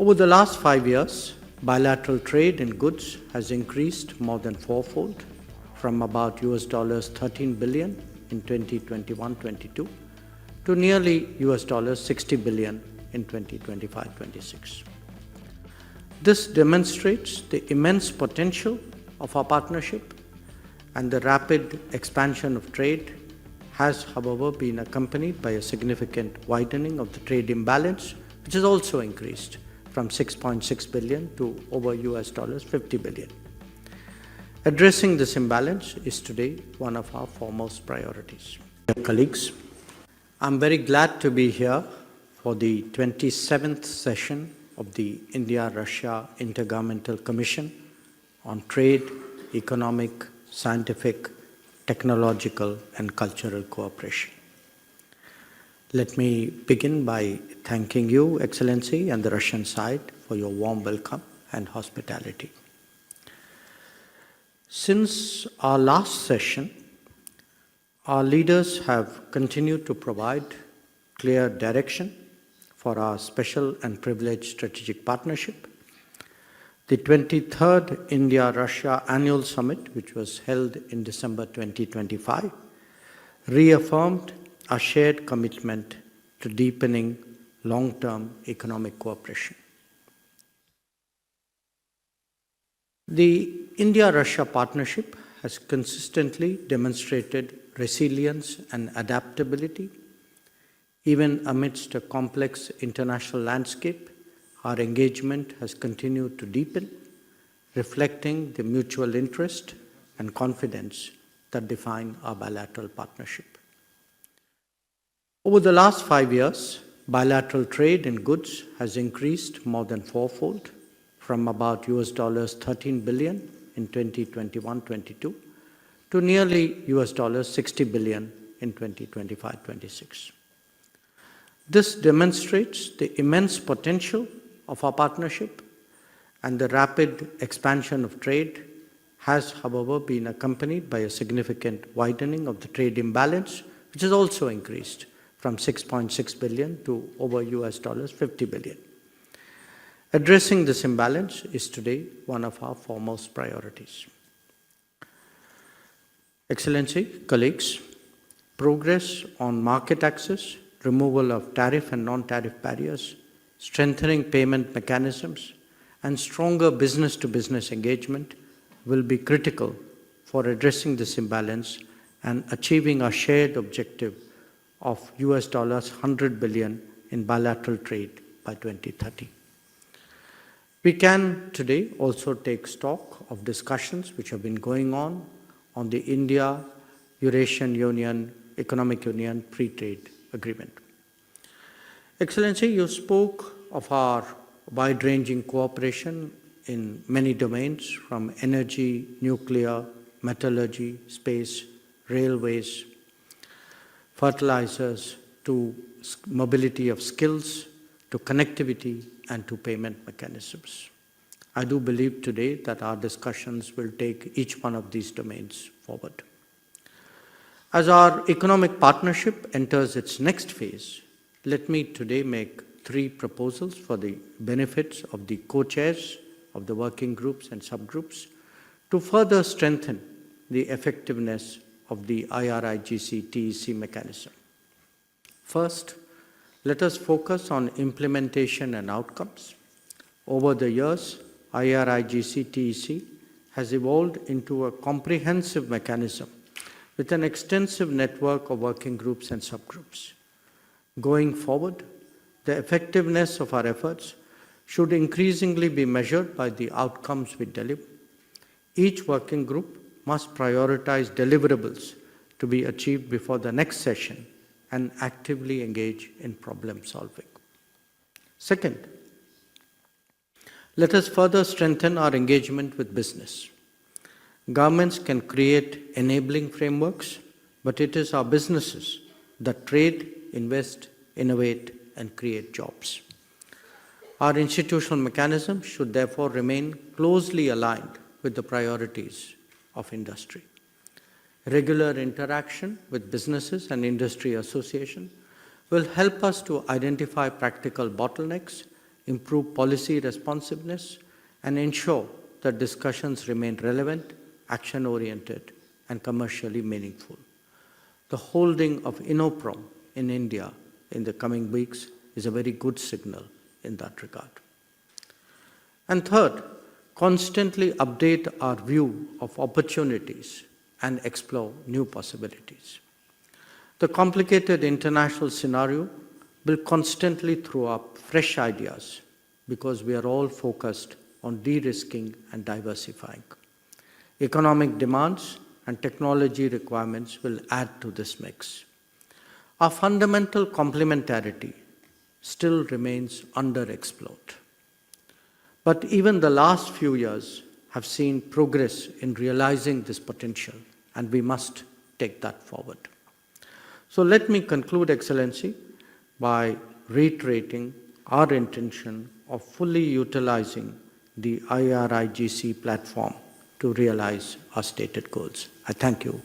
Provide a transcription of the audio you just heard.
Over the last 5 years, bilateral trade in goods has increased more than fourfold from about $13 billion in 2021-22 to nearly $60 billion in 2025-26. This demonstrates the immense potential of our partnership, and the rapid expansion of trade has, however, been accompanied by a significant widening of the trade imbalance, which has also increased from $6.6 billion to over $50 billion. Addressing this imbalance is today one of our foremost priorities. Dear colleagues, I'm very glad to be here for the 27th session of the India-Russia Intergovernmental Commission on Trade, Economic, Scientific, Technological and Cultural Cooperation. Let me begin by thanking you, Excellency, and the Russian side for your warm welcome and hospitality. Since our last session, our leaders have continued to provide clear direction for our special and privileged strategic partnership. The 23rd India-Russia Annual Summit, which was held in December 2025, reaffirmed our shared commitment to deepening long-term economic cooperation. The India-Russia partnership has consistently demonstrated resilience and adaptability. Even amidst a complex international landscape, our engagement has continued to deepen, reflecting the mutual interest and confidence that define our bilateral partnership. Over the last 5 years, bilateral trade in goods has increased more than fourfold from about $13 billion in 2021-22 to nearly $60 billion in 2025-26. This demonstrates the immense potential of our partnership, and the rapid expansion of trade has, however, been accompanied by a significant widening of the trade imbalance, which has also increased from $6.6 billion to over $50 billion. Addressing this imbalance is today one of our foremost priorities. Excellency, colleagues, progress on market access, removal of tariff and non-tariff barriers, strengthening payment mechanisms, and stronger business-to-business engagement will be critical for addressing this imbalance and achieving our shared objective of $100 billion in bilateral trade by 2030. We can today also take stock of discussions which have been going on the India-Eurasian Union Economic Union Free Trade Agreement. Excellency, you spoke of our wide-ranging cooperation in many domains, from energy, nuclear, metallurgy, space, railways, fertilizers, to mobility of skills, to connectivity, and to payment mechanisms. I do believe today that our discussions will take each one of these domains forward. As our economic partnership enters its next phase, let me today make 3 proposals for the benefits of the co-chairs of the working groups and subgroups to further strengthen the effectiveness of the IRIGC-TEC mechanism. First, let us focus on implementation and outcomes. Over the years, IRIGC-TEC has evolved into a comprehensive mechanism with an extensive network of working groups and subgroups. Going forward, the effectiveness of our efforts should increasingly be measured by the outcomes we deliver. Each working group must prioritize deliverables to be achieved before the next session and actively engage in problem solving. Second, let us further strengthen our engagement with business. Governments can create enabling frameworks, but it is our businesses that trade, invest, innovate, and create jobs. Our institutional mechanisms should therefore remain closely aligned with the priorities of industry. Regular interaction with businesses and industry associations will help us to identify practical bottlenecks improve policy responsiveness, and ensure that discussions remain relevant, action-oriented, and commercially meaningful. The holding of Innoprom in India in the coming weeks is a very good signal in that regard. And third, constantly update our view of opportunities and explore new possibilities. The complicated international scenario will constantly throw up fresh ideas because we are all focused on de-risking and diversifying. Economic demands and technology requirements will add to this mix. Our fundamental complementarity still remains underexplored. But even the last few years have seen progress in realizing this potential, and we must take that forward. So let me conclude, Excellency, by reiterating our intention of fully utilizing the IRIGC platform to realize our stated goals. I thank you.